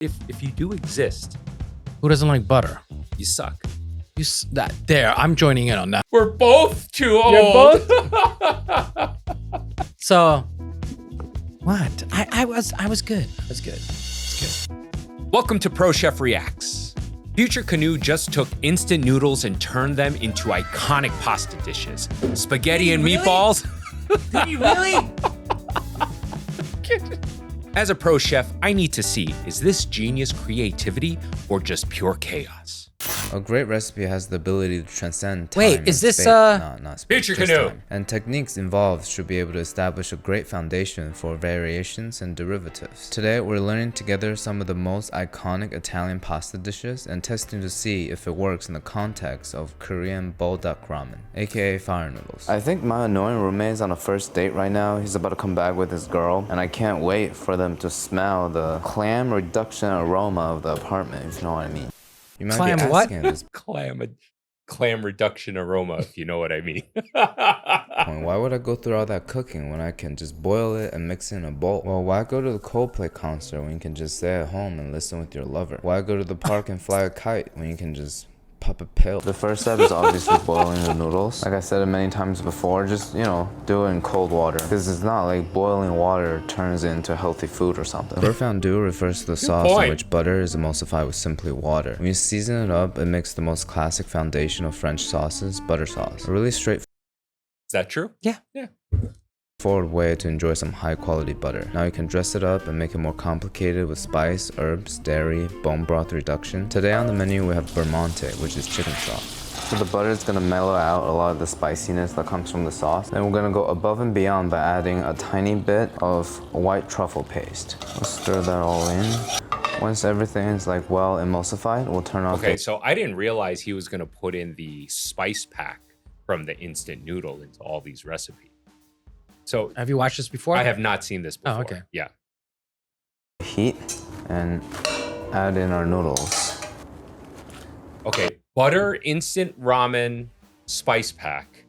if you do exist, Who doesn't like butter? you suck. There, I'm joining in on that. We're both too old. You're both? So, what? I was good. I was good. It's good. Welcome to Pro Chef Reacts. FutureCanoe just took instant noodles and turned them into iconic pasta dishes. Spaghetti and meatballs. Did you really? As a pro chef, I need to see, is this genius creativity or just pure chaos? A great recipe has the ability to transcend time. Wait, is and this, space. Not space, just FutureCanoe. time. And techniques involved should be able to establish a great foundation for variations and derivatives. Today, we're learning together some of the most iconic Italian pasta dishes and testing to see if it works in the context of Korean bulldog ramen, aka fire noodles. I think my annoying roommate's on a first date right now. He's about to come back with his girl, and I can't wait for them to smell the clam reduction aroma of the apartment, if you know what I mean. You might Clam be what? asking at this Clam reduction aroma, if you know what I mean. point, why would I go through all that cooking when I can just boil it and mix it in a bowl? Well, why go to the Coldplay concert when you can just stay at home and listen with your lover? Why go to the park and fly a kite when you can just pop a pill? The first step is obviously boiling the noodles. Like I said it many times before, just, do it in cold water. Because it's not like boiling water turns into healthy food or something. Beurre fondue refers to the sauce point. in which butter is emulsified with simply water. When you season it up, it makes the most classic foundation of French sauces, butter sauce. A really straightforward Is that true? Yeah. way to enjoy some high quality butter. Now you can dress it up and make it more complicated with spice, herbs, dairy, bone broth reduction. Today on the menu we have Vermonte, which is chicken stock. So the butter is gonna mellow out a lot of the spiciness that comes from the sauce. Then we're gonna go above and beyond by adding a tiny bit of white truffle paste. We'll stir that all in. Once everything is well emulsified, we'll turn off Okay, the so I didn't realize he was going to put in the spice pack from the instant noodle into all these recipes. So Have you watched this before? I have not seen this before. Oh, okay. Yeah. heat and add in our noodles. Okay, butter, instant ramen, spice pack.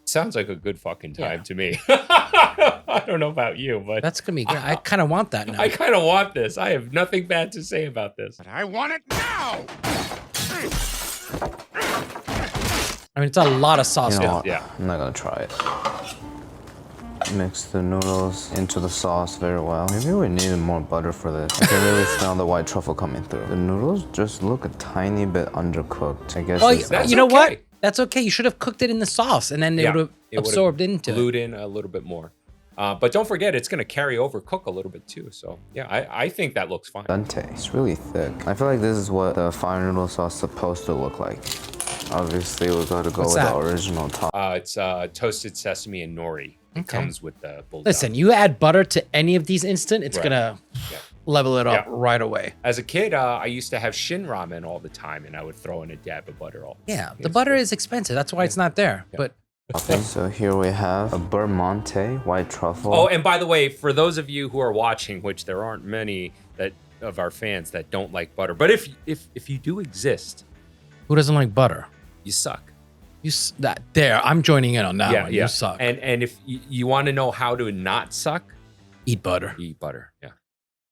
Sounds like a good fucking time to me. I don't know about you, but That's gonna be great. I kind of want that now. I kind of want this. I have nothing bad to say about this. But I want it now! I mean, it's a lot of sauce. You know what? Yeah. I'm not gonna try it. Mix the noodles into the sauce very well. Maybe we needed more butter for this. I can really smell the white truffle coming through. The noodles just look a tiny bit undercooked. I guess Oh, it's That's you know what? okay. That's okay. You should have cooked it in the sauce, and then they would have it would've absorbed into it. glued in a little bit more. But don't forget, it's going to carry over cook a little bit too. So yeah, I think that looks fine. Dante. It's really thick. I feel like this is what the fire noodle sauce is supposed to look like. Obviously, we gotta go What's with that? the original top. It's toasted sesame and nori. It Okay. comes with the bulldog. Listen, you add butter to any of these instant, it's Right. gonna Yeah. level it up Yeah. right away. As a kid, I used to have shin ramen all the time, and I would throw in a dab of butter all. Yeah, the Yes. butter is expensive. That's why it's not there. Yeah. But Okay, so here we have a Vermonte white truffle. Oh, and by the way, for those of you who are watching, which there aren't many of our fans that don't like butter, but if you do exist, who doesn't like butter? you suck. There, I'm joining in on that Yeah, one. yeah. You suck. And if you want to know how to not suck, Eat butter. eat butter. Yeah.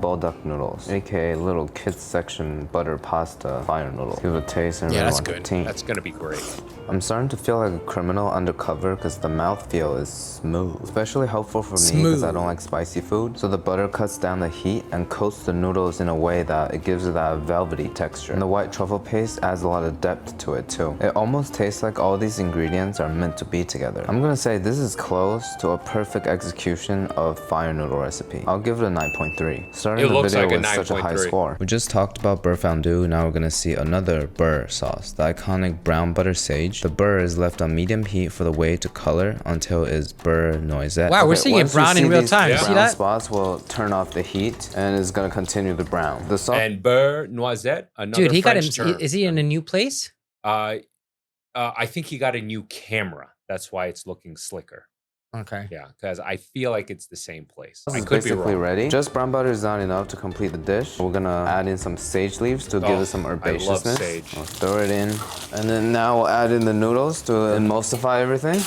bulldog noodles, aka little kids section butter pasta fire noodles. Give it a taste and Yeah, really that's want the good. team. That's gonna be great. I'm starting to feel like a criminal undercover because the mouthfeel is smooth. Especially helpful for me because I Smooth. don't like spicy food. So the butter cuts down the heat and coats the noodles in a way that it gives it that velvety texture. And the white truffle paste adds a lot of depth to it too. It almost tastes like all these ingredients are meant to be together. I'm gonna say this is close to a perfect execution of fire noodle recipe. I'll give it a 9.3. Starting It the looks video like a with such a high 9.3. score. We just talked about beurre fondue. Now we're gonna see another beurre sauce, the iconic brown butter sage. The beurre is left on medium heat for the whey to color until it's beurre noisette. Wow, we're seeing it once you brown in see real these time. You brown see that? spots will turn off the heat and it's gonna continue to brown. The sauce And beurre noisette, another Dude, he got French him. term. Is he in a new place? I think he got a new camera. That's why it's looking slicker. Okay. Yeah, because I feel like it's the same place. This I is could be basically wrong. ready. Just brown butter is not enough to complete the dish. We're gonna add in some sage leaves to give Oh, it some I love herbaceousness. sage. We'll throw it in. And then now we'll add in the noodles to emulsify everything.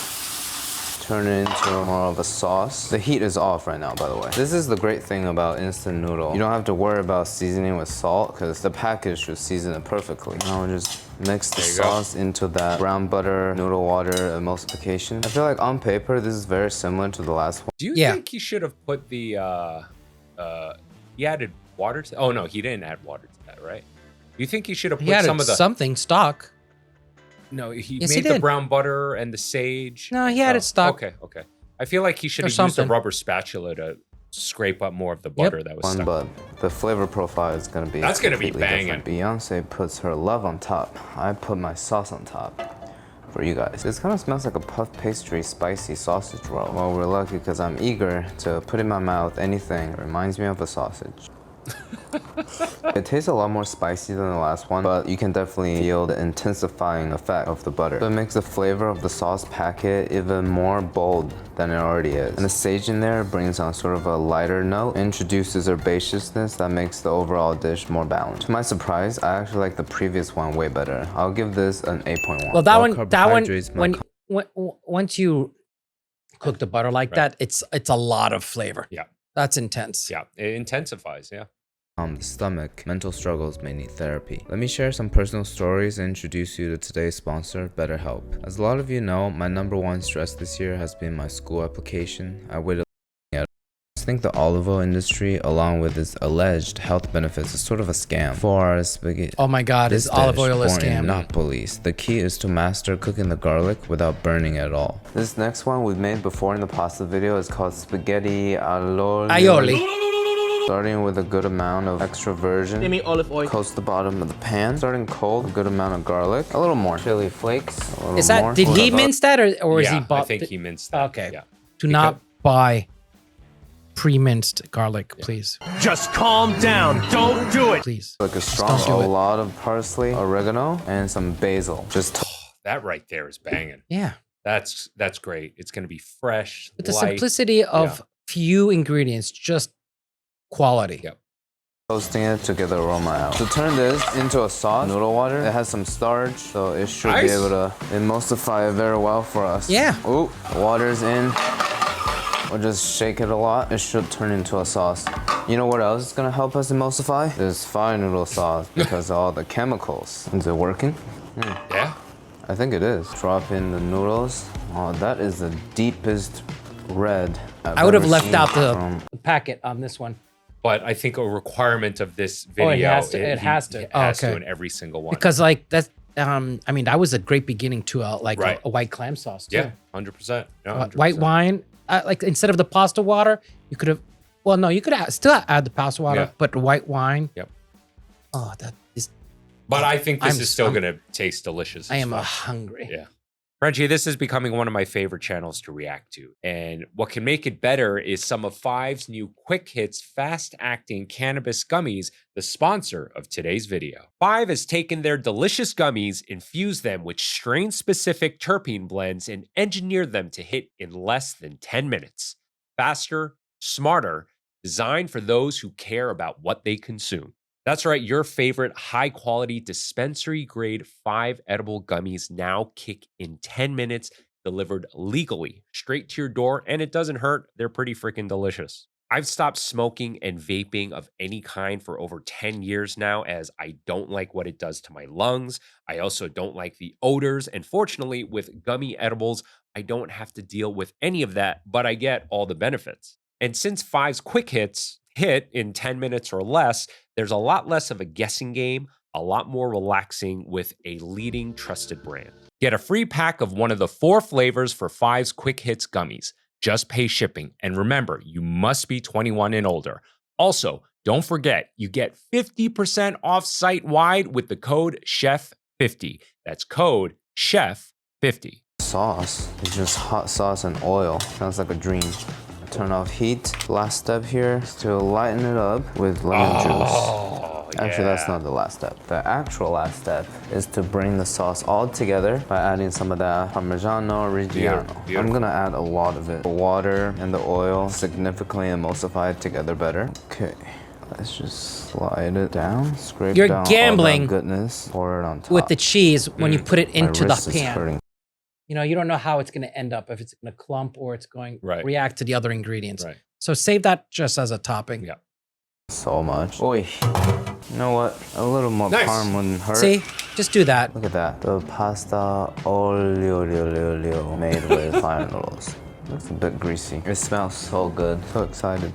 turn it into more of a sauce. The heat is off right now, by the way. This is the great thing about instant noodle. You don't have to worry about seasoning with salt because the package should season it perfectly. Now we'll just mix the sauce into that brown butter noodle water emulsification. I feel like on paper, this is very similar to the last one. Do you think he should have put the, he added water to, oh no, he didn't add water to that, right? You think he should have put some of the... something stock. No, he made the brown butter and the sage. No, he added stock. Okay. I feel like he should have used a rubber spatula to scrape up more of the butter that was stuck. But the flavor profile is gonna be banging. Beyonce puts her love on top. I put my sauce on top for you guys. This kind of smells like a puff pastry spicy sausage roll. Well, we're lucky because I'm eager to put in my mouth anything that reminds me of a sausage. It tastes a lot more spicy than the last one, but you can definitely feel the intensifying effect of the butter. So it makes the flavor of the sauce packet even more bold than it already is. And the sage in there brings on sort of a lighter note, introduces herbaceousness that makes the overall dish more balanced. To my surprise, I actually like the previous one way better. I'll give this an 8.1. Well, once you cook the butter like that, it's a lot of flavor. Yeah. That's intense. Yeah, it intensifies, yeah. The stomach, mental struggles may need therapy. Let me share some personal stories and introduce you to today's sponsor, BetterHelp. As a lot of you know, my #1 stress this year has been my school application. I waited I think the olive oil industry, along with its alleged health benefits, is sort of a scam. For our spaghetti, oh my god, is olive oil a scam? Not police. The key is to master cooking the garlic without burning at all. This next one we've made before in the pasta video is called spaghetti aioli. Starting with a good amount of extra virgin. Give me olive oil. Coast the bottom of the pan. Starting cold, a good amount of garlic. A little more. Chili flakes. Is that, did he mince that or is he bought? I think he minced that. Okay. Yeah. Do not buy pre-minced garlic, please. Just calm down. Don't do it. Please. Like a lot of parsley, oregano, and some basil. Just that right there is banging. Yeah. That's great. It's going to be fresh, with the light. Simplicity of few ingredients, just quality. Yep. Toasting it to get the aroma out. To turn this into a sauce, noodle water, it has some starch, so it should be able to emulsify it very well for us. Yeah. Ooh, water's in. We'll just shake it a lot. It should turn into a sauce. You know what else is gonna help us emulsify? This fire noodle sauce because of all the chemicals. Is it working? Yeah. I think it is. Drop in the noodles. Oh, that is the deepest red I would have left out the packet on this one. But I think a requirement of this video, it has to in every single one. Because like that's, I mean, that was a great beginning to a white clam sauce too. Yeah, 100%. No, 100%. White wine, like instead of the pasta water, you could have, well, no, you could still add the pasta water, but the white wine. Yep. Oh, that is. But I think this is still going to taste delicious. I am hungry. Yeah. Frenchy, this is becoming one of my favorite channels to react to. And what can make it better is some of Five's new quick hits, fast-acting cannabis gummies, the sponsor of today's video. Five has taken their delicious gummies, infused them with strain-specific terpene blends, and engineered them to hit in less than 10 minutes. Faster, smarter, designed for those who care about what they consume. That's right, your favorite high-quality dispensary-grade 5 edible gummies now kick in 10 minutes, delivered legally straight to your door, and it doesn't hurt. They're pretty freaking delicious. I've stopped smoking and vaping of any kind for over 10 years now, as I don't like what it does to my lungs. I also don't like the odors, and fortunately, with gummy edibles, I don't have to deal with any of that, but I get all the benefits. And since Five's quick hits hit in 10 minutes or less, there's a lot less of a guessing game, a lot more relaxing with a leading trusted brand. Get a free pack of one of the 4 flavors for Five's Quick Hits gummies. Just pay shipping. And remember, you must be 21 and older. Also, don't forget, you get 50% off site-wide with the code CHEF50. That's code CHEF50. Sauce is just hot sauce and oil. Sounds like a dream. Turn off heat. Last step here is to lighten it up with lemon juice. Actually, that's not the last step. The actual last step is to bring the sauce all together by adding some of that Parmigiano Reggiano. Beautiful. I'm gonna add a lot of it. The water and the oil significantly emulsify together better. Okay. Let's just slide it down, scrape down all that goodness, pour it on top. With the cheese when you put it into the pan. Hurting. you know, you don't know how it's going to end up, if it's going to clump or it's going to Right. react to the other ingredients. Right. So save that just as a topping. Yeah. So much. Oi. You know what? A little more Nice. parm wouldn't hurt. See, just do that. Look at that. The pasta olio made with fire noodles. Looks a bit greasy. It smells so good. So excited.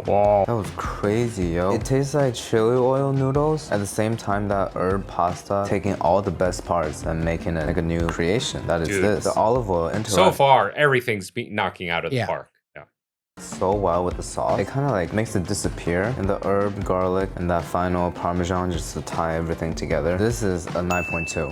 Wow, that was crazy, yo. It tastes like chili oil noodles. At the same time, that herb pasta, taking all the best parts and making it like a new creation. That is Dude. this. The olive oil interacts So far, everything's knocking out of the Yeah. park. Yeah. so well with the sauce. It kind of like makes it disappear. And the herb, garlic, and that final parmesan just to tie everything together. This is a 9.2.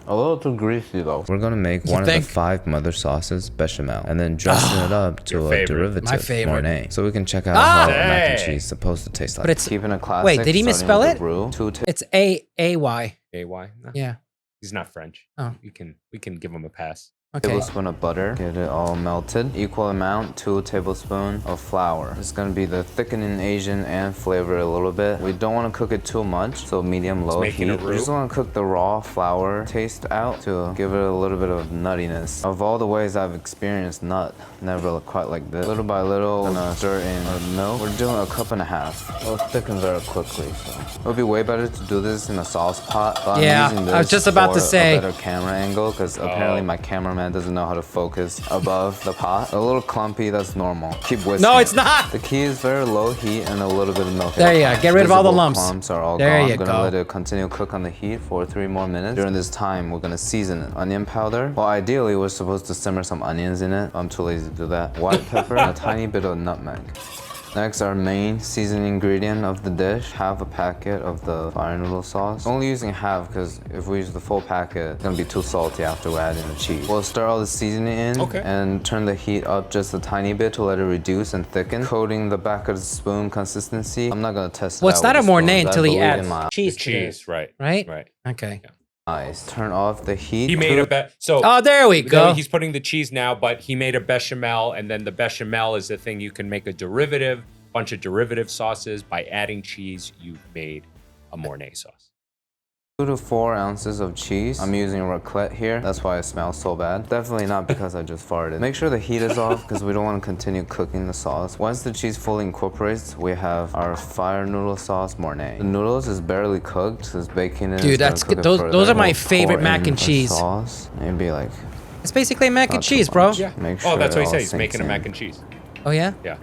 A little too greasy though. We're gonna make one of the 5 mother sauces, bechamel, and then dressing it up to Your a favorite. derivative, My favorite. Mornay. So we can check out how mac and Dang. cheese is supposed to taste like. But it's keeping it classic. wait, did he starting misspell with it? the roux, 2 it's A-Y. AY? No, Yeah. he's not French. Oh. We can give him a pass. Okay. tablespoon of butter, get it all melted. Equal amount, 2 tablespoons of flour. It's gonna be the thickening agent and flavor a little bit. We don't want to cook it too much, so medium-low making heat. a We just roux. want to cook the raw flour taste out to give it a little bit of nuttiness. Of all the ways I've experienced nut, never quite like this. Little by little, gonna stir in the milk. We're doing 1.5 cups. It'll thicken very quickly, so it would be way better to do this in a sauce pot. But Yeah, I'm using I was this just about to for say. a better camera angle because apparently my cameraman doesn't know how to focus above the pot. A little clumpy, that's normal. Keep whisking. No, it's not. The key is very low heat and a little bit of milk. There you go. Get rid of all the Visible lumps. Clumps are all There gone. you I'm gonna go. let it continue to cook on the heat for 3 more minutes. During this time, we're gonna season it. Onion powder. Well, ideally, we're supposed to simmer some onions in it. I'm too lazy to do that. White pepper and a tiny bit of nutmeg. Next, our main seasoning ingredient of the dish, half a packet of the fire noodle sauce. Only using half because if we use the full packet, it's gonna be too salty after we add in the cheese. We'll stir all the seasoning in and turn the heat up just a tiny bit to let it reduce and thicken. Coating the back of the spoon consistency. I'm not gonna test it Well, it's out not a with the Mornay spoons. I until he believe in adds my cheese. to Cheese, this, right? Right? Right. Okay. eyes. Turn off the heat. He made a so. Oh, there we go. He's putting the cheese now, but he made a bechamel, and then the bechamel is the thing you can make a derivative, bunch of derivative sauces. By adding cheese, you've made a Mornay sauce. 2 to 4 ounces of cheese. I'm using raclette here. That's why it smells so bad. Definitely not because I just farted. Make sure the heat is off because we don't want to continue cooking the sauce. Once the cheese fully incorporates, we have our fire noodle sauce Mornay. The noodles is barely cooked. It's baking it. Dude, that's good. Those are my favorite mac and cheese. Sauce. Maybe like. It's basically mac and not too cheese, bro. much. Make sure Oh, that's it what he all said. He's sinks making a in. mac and cheese. Oh, yeah? Yeah.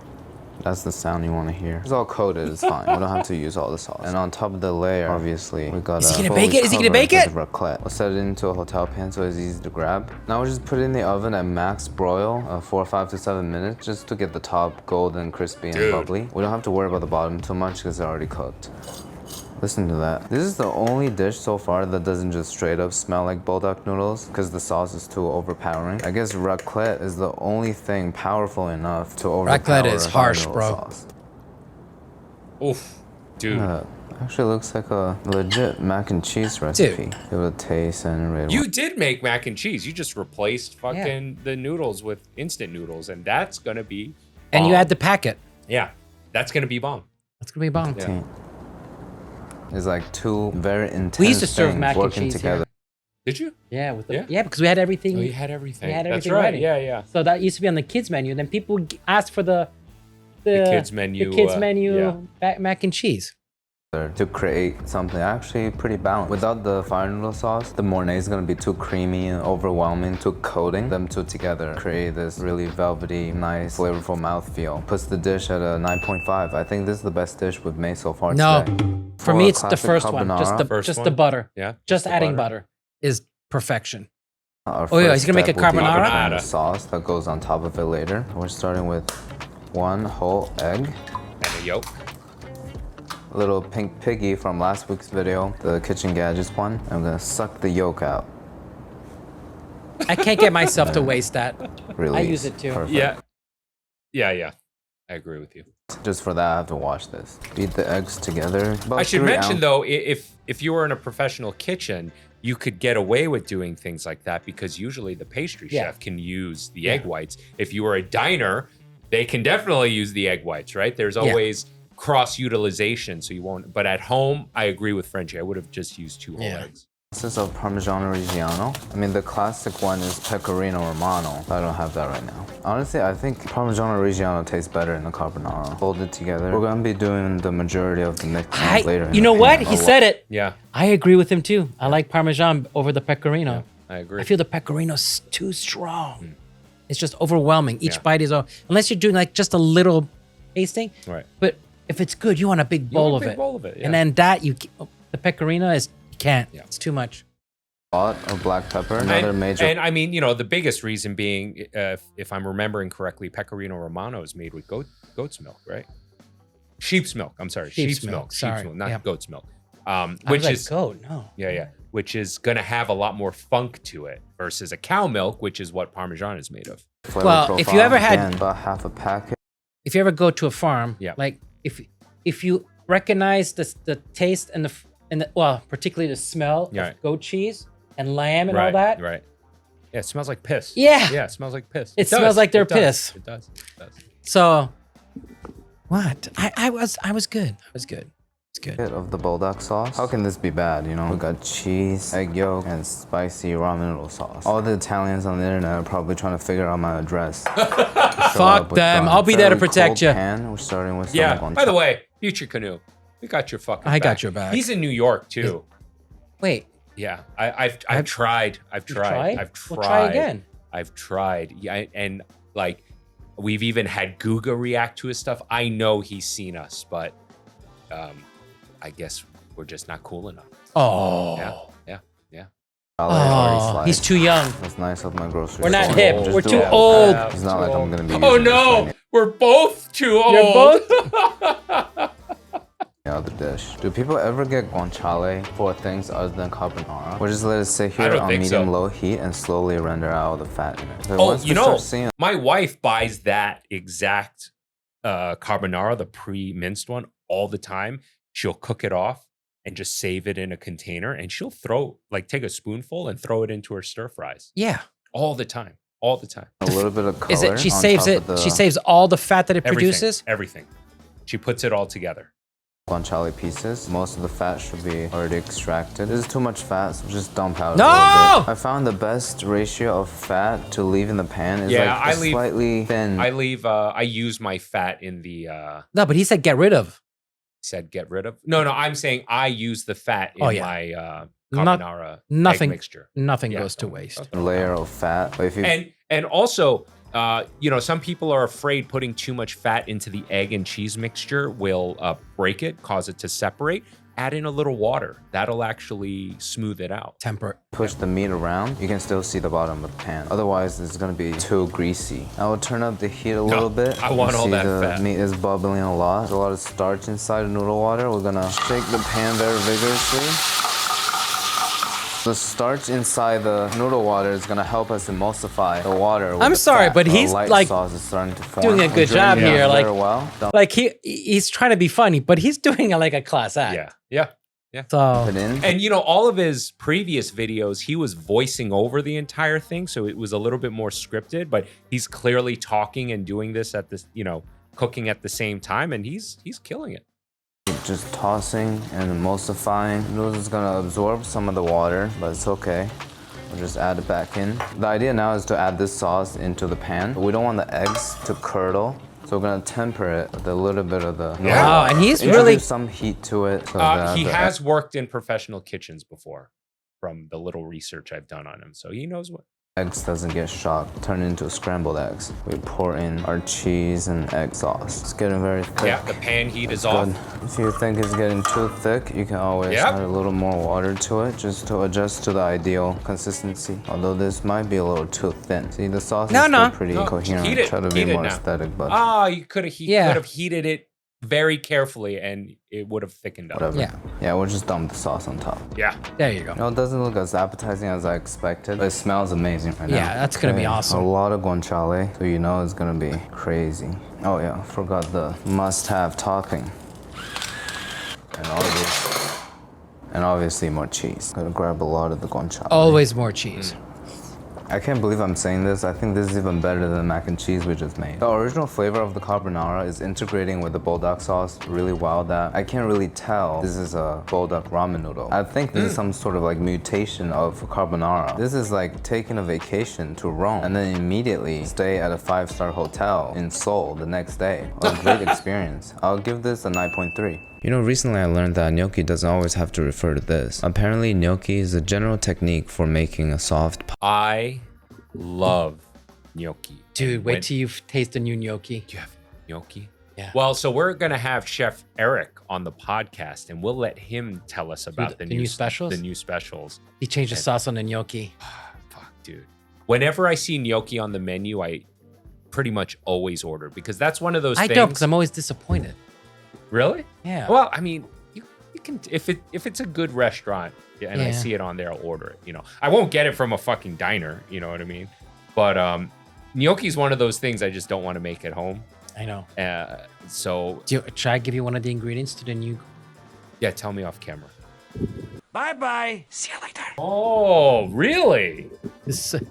That's the sound you want to hear. It's all coated, it's fine. We don't have to use all the sauce. And on top of the layer, obviously, we got Is he gonna bake it? Is he gonna bake it? Raclette. We'll set it into a hotel pan so it's easy to grab. Now we'll just put it in the oven at max broil, 4, 5 to 7 minutes, just to get the top golden, crispy, and Dude. bubbly. We don't have to worry about the bottom too much because they're already cooked. Listen to that. This is the only dish so far that doesn't just straight up smell like bulldog noodles because the sauce is too overpowering. I guess raclette is the only thing powerful enough to overpower Raclette is a fire harsh, noodle bro. sauce. Oof, dude. Actually looks like a legit mac and cheese recipe. Give it a taste and rate. You did make mac and cheese. You just replaced fucking the noodles with instant noodles, and that's gonna be. And you bomb. add the packet. Yeah, that's gonna be bomb. That's going to be bomb. Yeah. It's like 2 very intense We used to serve things mac and working cheese here. together. Did you? Yeah, with the, Yeah. yeah, because we had everything. Oh, you had everything. We had That's everything right. ready. Yeah, yeah. So that used to be on the kids menu. Then people would ask for the kids menu, The kids yeah. menu mac and cheese. To create something actually pretty balanced. Without the fire noodle sauce, the Mornay is gonna be too creamy and overwhelming to coating. Them two together create this really velvety, nice, flavorful mouthfeel. Puts the dish at a 9.5. I think this is the best dish we've made so far No, today. for For me a it's the classic first one. Just the carbonara. First just one? the butter. Yeah. Just the adding butter is perfection. Our Oh, yeah, first he's gonna make step a will be carbonara? adding the sauce that goes on top of it later. We're starting with 1 whole egg. And a yolk. Little pink piggy from last week's video, the kitchen gadgets one. I'm gonna suck the yolk out. I can't get myself to waste that. Release. use it too. Perfect. Yeah. Yeah, yeah. I agree with you. Just for that, I have to wash this. Beat the eggs together. About I should 3 mention ounce- though, if you were in a professional kitchen, you could get away with doing things like that because usually the pastry Yeah. chef can use the egg whites. If you were a diner, they can definitely use the egg whites, right? There's always cross utilization, so you won't. But at home, I agree with Frenchy. I would have just used 2 whole eggs. of Parmigiano Reggiano. I mean, the classic one is Pecorino Romano, but I don't have that right now. Honestly, I think Parmigiano Reggiano tastes better in the carbonara. Folded together. We're gonna be doing the majority of the mixing later. You know what? He said it. Yeah. I agree with him too. I like Parmesan over the Pecorino. Yeah, I agree. I feel the Pecorino's too strong. It's just overwhelming. Each bite is, unless you're doing like just a little tasting. Right. But if it's good, you want a big bowl of it. Yeah. And then that, the Pecorino is, you can't. Yeah. It's too much. A lot of black pepper, another major. And I mean, you know, the biggest reason being, if I'm remembering correctly, Pecorino Romano is made with goat's milk, right? Sheep's milk. I'm sorry, sheep's milk. Sorry. Sheep's milk, not goat's milk. Which is goat. No. Yeah. Which is gonna have a lot more funk to it versus a cow milk, which is what Parmesan is made of. Well, if you ever had about half a packet. If you ever go to a farm, like if you recognize the taste and the well, particularly the smell of goat cheese and lamb and all that. Right. Yeah, it smells like piss. Yeah. Yeah, it smells like piss. It smells like their piss. It does. So, what? I was good. It's good. Of the bulldog sauce. How can this be bad? You know, we got cheese, egg yolk, and spicy ramen noodle sauce. All the Italians on the internet are probably trying to figure out my address. Fuck them. I'll be there to protect you. We're starting with By the way, FutureCanoe, we got your fucking. I got your back. He's in New York too. Wait. Yeah, I've tried. Well, try again. I've tried. Yeah, and like we've even had Guga react to his stuff. I know he's seen us, but I guess we're just not cool enough. Oh. Yeah. Oh, he's too young. That's nice of my grocery. We're not store. hip. We're too old. It's not like I'm gonna be. Oh no, we're both too old. You're both. The other dish. Do people ever get guanciale for things other than carbonara? Or just let it sit here on medium-low heat and slowly render out the fat in it? So you know, my wife buys that exact carbonara, the pre-minced one, all the time. She'll cook it off and just save it in a container, and she'll take a spoonful and throw it into her stir fries. Yeah. All the time. A little bit of color. Is it? She saves it. She saves all the fat that it produces. Everything. She puts it all together. Guanciale pieces. Most of the fat should be already extracted. This is too much fat, so just dump out no! a little bit. I found the best ratio of fat to leave in the pan is slightly thin. I use my fat in the. No, but he said get rid of. Said get rid of. No, I'm saying I use the fat in my carbonara egg mixture. Nothing goes to waste. A layer of fat. But if you and also, you know, some people are afraid putting too much fat into the egg and cheese mixture will break it, cause it to separate. Add in a little water. That'll actually smooth it out. Temper it. Push the meat around, you can still see the bottom of the pan. Otherwise, it's gonna be too greasy. I will turn up the heat a little bit. I want all that fat. The meat is bubbling a lot. There's a lot of starch inside the noodle water. We're gonna shake the pan very vigorously. The starch inside the noodle water is gonna help us emulsify the water. I'm sorry, but he's like sauce is starting to form. doing a good job here. Like he's trying to be funny, but he's doing it like a class act. Yeah. So and you know, all of his previous videos, he was voicing over the entire thing, so it was a little bit more scripted. But he's clearly talking and doing this at this, you know, cooking at the same time, and he's killing it. Just tossing and emulsifying. Noodles is gonna absorb some of the water, but it's okay. We'll just add it back in. The idea now is to add this sauce into the pan. We don't want the eggs to curdle, so we're gonna temper it with a little bit of the. Wow, and he's Introduce really some heat to it. So he has worked in professional kitchens before, from the little research I've done on him, so he knows what. Eggs doesn't get shocked, turn into scrambled eggs. We pour in our cheese and egg sauce. It's getting very thick. Yeah, the pan heat is off. If you think it's getting too thick, you can always add a little more water to it just to adjust to the ideal consistency. Although this might be a little too thin. See, the sauce is still pretty coherent. Try to be more aesthetic, but you could have heated it very carefully and it would have thickened up. Whatever. Yeah, we'll just dump the sauce on top. Yeah. There you go. You know, it doesn't look as appetizing as I expected, but it smells amazing right now. Yeah, that's gonna be awesome. A lot of guanciale, so you know it's gonna be crazy. Oh yeah, forgot the must-have topping. And obviously more cheese. Gotta grab a lot of the guanciale. Always more cheese. I can't believe I'm saying this. I think this is even better than the mac and cheese we just made. The original flavor of the carbonara is integrating with the bulldog sauce really well that I can't really tell this is a bulldog ramen noodle. I think this is some sort of like mutation of carbonara. This is like taking a vacation to Rome and then immediately stay at a 5-star hotel in Seoul the next day. A great experience. I'll give this a 9.3. You know, recently I learned that gnocchi doesn't always have to refer to this. Apparently, gnocchi is a general technique for making a soft pie. I love gnocchi. Dude, wait till you taste the new gnocchi. Do you have gnocchi? Yeah. Well, so we're going to have Chef Eric on the podcast, and we'll let him tell us about the new specials. The new specials. He changed the sauce on the gnocchi. Fuck, dude. Whenever I see gnocchi on the menu, I pretty much always order because that's one of those things. I don't, because I'm always disappointed. Really? Yeah. Well, I mean, you can if it's a good restaurant and I see it on there, I'll order it. You know, I won't get it from a fucking diner. You know what I mean? But gnocchi is one of those things I just don't want to make at home. I know. So should I give you one of the ingredients to the new? Yeah, tell me off camera. Bye-bye. See you later. Oh, really?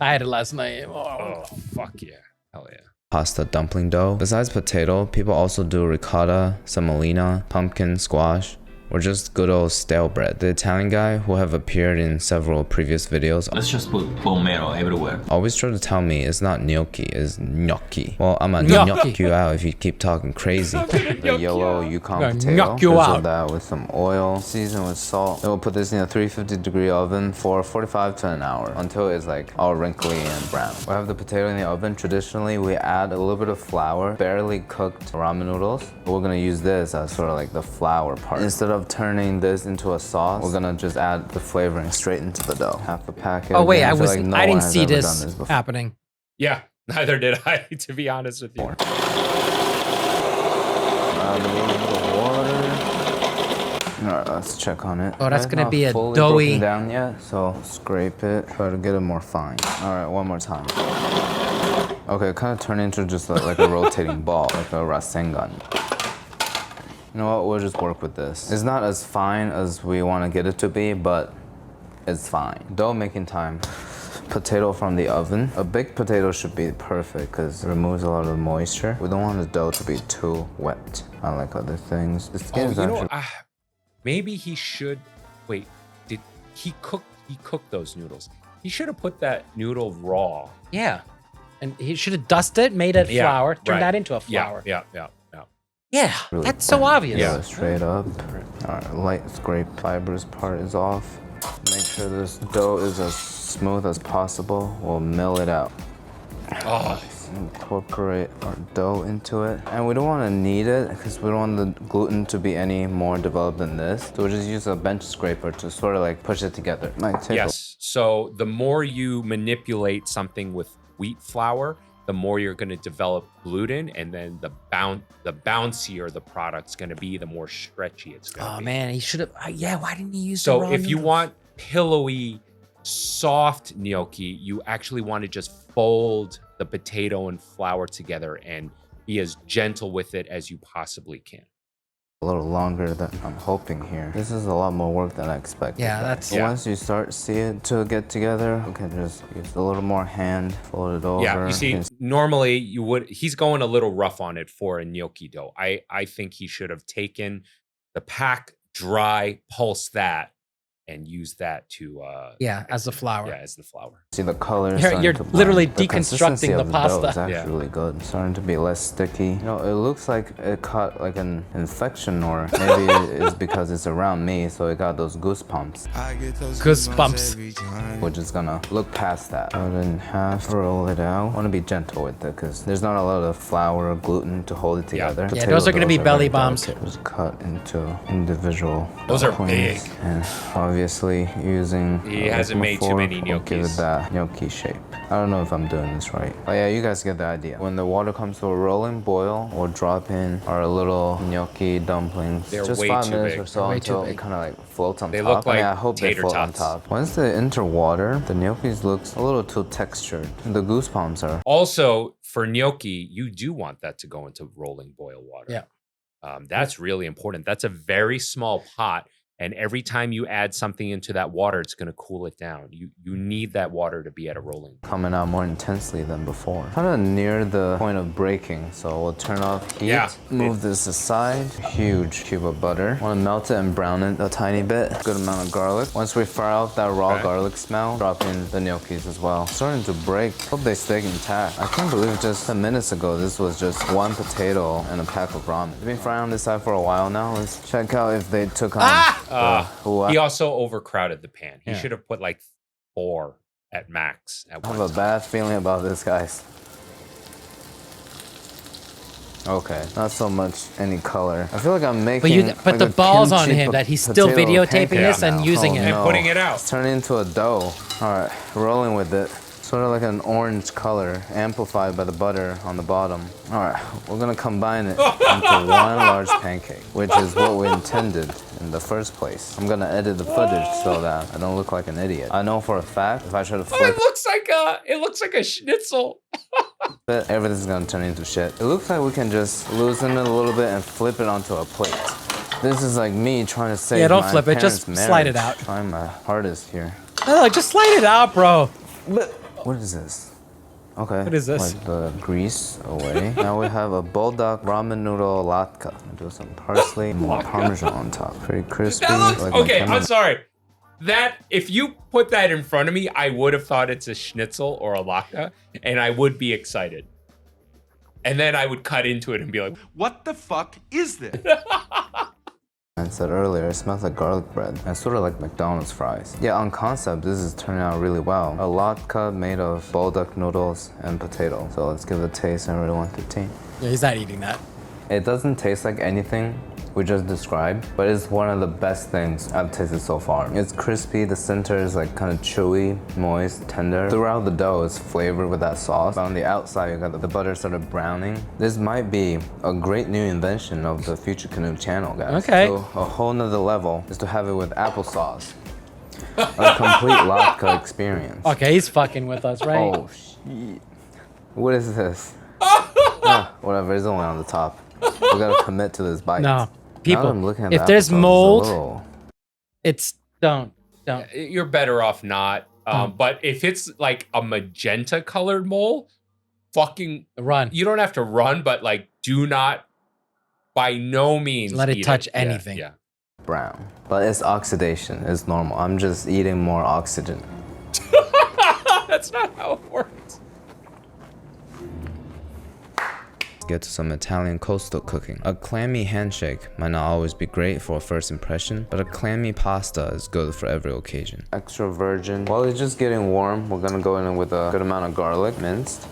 I had it last night. Oh, fuck yeah. Hell yeah. Pasta dumpling dough. Besides potato, people also do ricotta, semolina, pumpkin, squash, or just good old stale bread. The Italian guy, who have appeared in several previous videos, Let's just put bone marrow everywhere. always try to tell me it's not gnocchi, it's gnocchi. Well, I'm gonna knock you out if you keep talking crazy. The yellow Yukon potato, knock you out. that with some oil, season with salt. Then we'll put this in a 350-degree oven for 45 to an hour until it's like all wrinkly and brown. We have the potato in the oven. Traditionally, we add a little bit of flour, barely cooked ramen noodles. We're gonna use this as sort of like the flour part. Instead of turning this into a sauce, we're gonna just add the flavoring straight into the dough. Half a packet. Oh wait, I one didn't see has ever this done before. happening. Yeah, neither did I, to be honest with you. Add a little bit of water. All right, let's check on it. Oh, that's It's gonna not be a fully doughy- broken down yet, so scrape it. Try to get it more fine. All right, one more time. Okay, it kind of turned into just like a rotating ball, like a rasengan. You know what, we'll just work with this. It's not as fine as we want to get it to be, but it's fine. Dough making time. Potato from the oven. A baked potato should be perfect because it removes a lot of the moisture. We don't want the dough to be too wet, unlike other things. The skin is actually... Maybe he should, wait, did he cook those noodles? He should have put that noodle raw. Yeah, and he should have dusted, made it flour, turned that into a flour. Yeah. Yeah, really that's so obvious. Yeah, straight up. All right, light scrape fibrous part is off. Make sure this dough is as smooth as possible. We'll mill it out. Oh. Incorporate our dough into it. And we don't want to knead it because we don't want the gluten to be any more developed than this. So we'll just use a bench scraper to sort of like push it together. Yes, so the more you manipulate something with wheat flour, the more you're going to develop gluten, and then the bouncier the product's going to be, the more stretchy it's going to be. Oh man, he should have. Yeah, why didn't he use? So the raw if you noodles? want pillowy, soft gnocchi, you actually want to just fold the potato and flour together and be as gentle with it as you possibly can. A little longer than I'm hoping here. This is a lot more work than I expected. Yeah, that's... Once you start see it to get together, you can just use a little more hand, fold it over. Yeah, you see, normally you would, he's going a little rough on it for a gnocchi dough. I think he should have taken the pack dry, pulse that, and use that to as the flour. Yeah, as the flour. See the color. You're literally deconstructing the pasta. Dough is actually really good. It's starting to be less sticky. You know, it looks like it caught like an infection, or maybe it's because it's around me, so it got those goosebumps. Goosebumps. We're just gonna look past that. Cut it in half, roll it out. I want to be gentle with it because there's not a lot of flour or gluten to hold it together. Yeah, those are gonna be belly bombs. Just cut into individual. Those are points. big. And obviously using. He hasn't made too many We'll give it gnocchis. that gnocchi shape. I don't know if I'm doing this right. But yeah, you guys get the idea. When the water comes to a rolling boil, we'll drop in our little gnocchi dumplings. They're just way 5 too minutes big. or so Way too until big. it kind of like floats on They top. look like I hope they tater float on tots. top. Once they enter water, the gnocchis looks a little too textured. The goosebumps are. Also, for gnocchi, you do want that to go into rolling boil water. Yeah. That's really important. That's a very small pot. And every time you add something into that water, it's going to cool it down. You need that water to be at a rolling. Coming out more intensely than before. Kind of near the point of breaking, so we'll turn off heat. Yeah. Move this aside. Huge cube of butter. Want to melt it and brown it a tiny bit. Good amount of garlic. Once we fry off that raw garlic smell, drop in the gnocchis as well. Starting to break. Hope they stay intact. I can't believe just 10 minutes ago this was just one potato and a pack of ramen. It's been frying on this side for a while now. Let's check out if they took on. He also overcrowded the pan. He should have put like 4 at max. I have a bad feeling about this, guys. Okay, not so much any color. I feel like I'm making. But the balls on him that he's still videotaping this and using it and putting it out. It's turning into a dough. All right, rolling with it. Sort of like an orange color, amplified by the butter on the bottom. All right, we're gonna combine it into one large pancake, which is what we intended in the first place. I'm gonna edit the footage so that I don't look like an idiot. I know for a fact if I try to flip, it looks like a schnitzel. Everything's gonna turn into shit. It looks like we can just loosen it a little bit and flip it onto a plate. This is like me trying to save don't flip it, just slide it out. Trying my hardest here. No, just slide it out, bro. But what is this? Okay. What is this? Wipe the grease away. Now we have a bulldog ramen noodle latke. Do some parsley, more parmesan on top. Pretty crispy. Okay, I'm sorry. That, if you put that in front of me, I would have thought it's a schnitzel or a latke, and I would be excited. And then I would cut into it and be like, what the fuck is this? I said earlier, it smells like garlic bread. It's sort of like McDonald's fries. Yeah, on concept, this is turning out really well. A latke made of bulldog noodles and potato. So let's give it a taste and rate 115. Yeah, he's not eating that. It doesn't taste like anything we just described, but it's one of the best things I've tasted so far. It's crispy, the center is like kind of chewy, moist, tender. Throughout the dough is flavored with that sauce. But on the outside, you got the butter sort of browning. This might be a great new invention of the FutureCanoe channel, guys. Okay. So a whole nother level is to have it with applesauce. A complete latke experience. Okay, he's fucking with us, right? Oh, shit. What is this? Whatever, it's only on the top. We gotta commit to this bite. No. People, I'm looking at if the there's mold, little... it's don't. You're better off not. But if it's like a magenta colored mold, fucking run. You don't have to run, but like do not, by no means, let it touch anything. Yeah. Brown, but it's oxidation. It's normal. I'm just eating more oxygen. That's not how it works. Get to some Italian coastal cooking. A clammy handshake might not always be great for a first impression, but a clammy pasta is good for every occasion. Extra virgin. While it's just getting warm, we're gonna go in with a good amount of garlic, minced.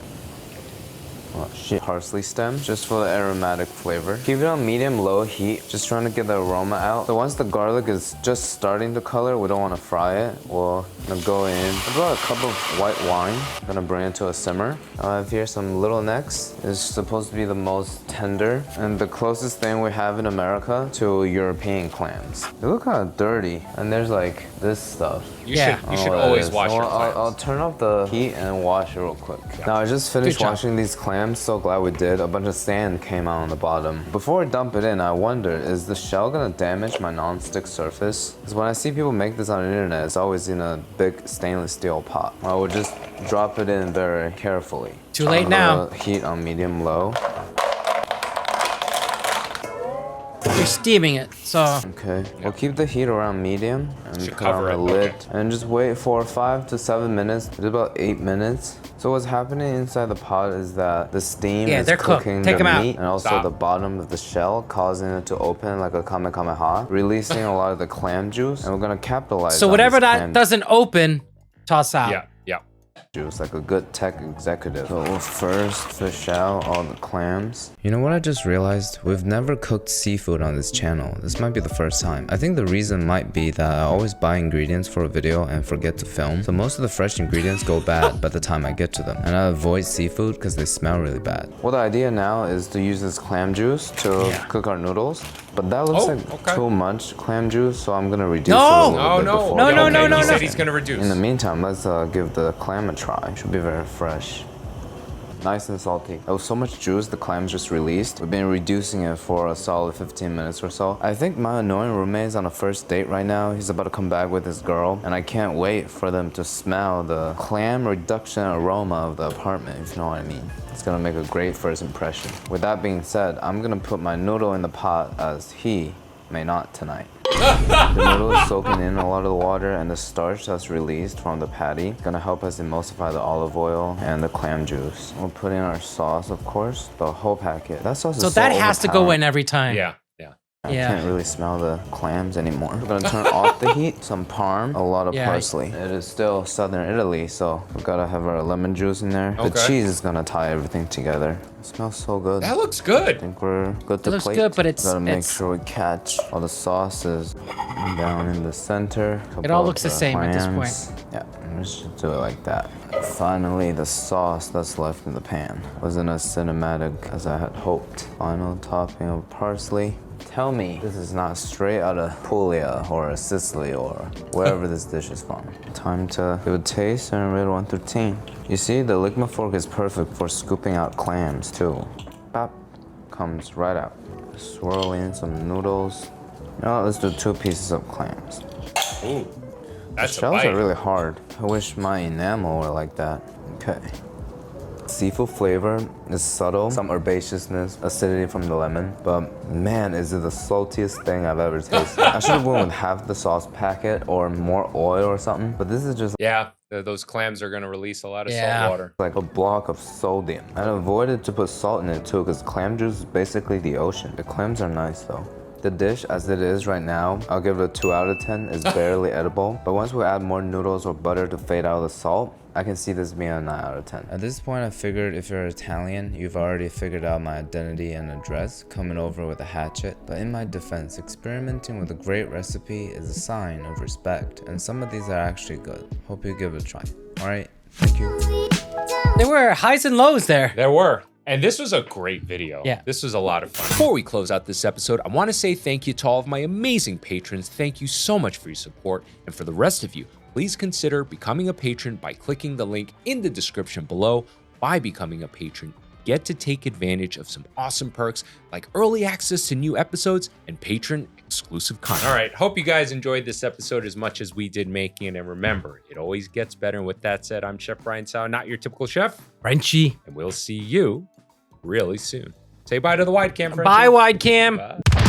Oh shit. Parsley stem, just for the aromatic flavor. Keep it on medium-low heat, just trying to get the aroma out. So once the garlic is just starting to color, we don't want to fry it. We're gonna go in about a cup of white wine. Gonna bring it to a simmer. I have here some little necks. It's supposed to be the most tender and the closest thing we have in America to European clams. They look kind of dirty, and there's like this stuff. You should always wash your clams. I'll turn off the heat and wash it real quick. Now I just finished washing these clams. So glad we did. A bunch of sand came out on the bottom. Before I dump it in, I wonder, is the shell gonna damage my non-stick surface? Because when I see people make this on the internet, it's always in a big stainless steel pot. I would just drop it in very carefully. Too late now. Heat on medium-low. You're steaming it, so... Okay, we'll keep the heat around medium and put on the lid and just wait for 5 to 7 minutes. It's about 8 minutes. So what's happening inside the pot is that the steam is cooking the meat and also the bottom of the shell, causing it to open like a kamehameha, releasing a lot of the clam juice, and we're gonna capitalize so on whatever this that doesn't open, toss out. Yeah. Juice, like a good tech executive. So we'll first fish out all the clams. You know what I just realized? We've never cooked seafood on this channel. This might be the first time. I think the reason might be that I always buy ingredients for a video and forget to film. So most of the fresh ingredients go bad by the time I get to them. And I avoid seafood because they smell really bad. Well, the idea now is to use this clam juice to cook our noodles. But that looks like too much clam juice, so I'm gonna reduce it a little bit before. No. He said he's gonna reduce. In the meantime, let's give the clam a try. Should be very fresh. Nice and salty. There was so much juice the clams just released. We've been reducing it for a solid 15 minutes or so. I think my annoying roommate is on a first date right now. He's about to come back with his girl, and I can't wait for them to smell the clam reduction aroma of the apartment, if you know what I mean. It's gonna make a great first impression. With that being said, I'm gonna put my noodle in the pot as he may not tonight. The noodle is soaking in a lot of the water, and the starch that's released from the patty is gonna help us emulsify the olive oil and the clam juice. We'll put in our sauce, of course, the whole packet. That sauce is so that has to go in every time. Yeah. I can't really smell the clams anymore. We're gonna turn off the heat, some parm, a lot of parsley. It is still southern Italy, so we gotta have our lemon juice in there. The cheese is gonna tie everything together. It smells so good. That looks good. I think we're good to plate. It looks good, but gotta make sure we catch all the sauces down in the center. It all looks the same at this point. Yeah, let's just do it like that. Finally, the sauce that's left in the pan wasn't as cinematic as I had hoped. Final topping of parsley. Tell me this is not straight out of Puglia or Sicily or wherever this dish is from. Time to give a taste and rate 1 through 10. You see, the Ligma fork is perfect for scooping out clams too. Pop, comes right out. Swirl in some noodles. Now let's do 2 pieces of clams. Ooh, that's the shells are really hard. I wish my enamel were like that. Okay. Seafood flavor is subtle, some herbaceousness, acidity from the lemon, but man, is it the saltiest thing I've ever tasted. I should have went with half the sauce packet or more oil or something, but this is just those clams are gonna release a lot of salt water. Like a block of sodium. I avoided to put salt in it too, because clam juice is basically the ocean. The clams are nice though. The dish, as it is right now, I'll give it a 2 out of 10. It's barely edible, but once we add more noodles or butter to fade out the salt, I can see this being a 9 out of 10. At this point, I figured if you're Italian, you've already figured out my identity and address, coming over with a hatchet. But in my defense, experimenting with a great recipe is a sign of respect, and some of these are actually good. Hope you give it a try. Alright, thank you. There were highs and lows there. There were. And this was a great video. Yeah. This was a lot of fun. Before we close out this episode, I want to say thank you to all of my amazing patrons. Thank you so much for your support. And for the rest of you, please consider becoming a patron by clicking the link in the description below. By becoming a patron, get to take advantage of some awesome perks like early access to new episodes and patron exclusive content. All right, hope you guys enjoyed this episode as much as we did making it. And remember, it always gets better. And with that said, I'm Chef Brian Tsao, not your typical chef. Frenchy. And we'll see you really soon. Say bye to the wide cam, Frenchy. Bye, wide cam. Bye.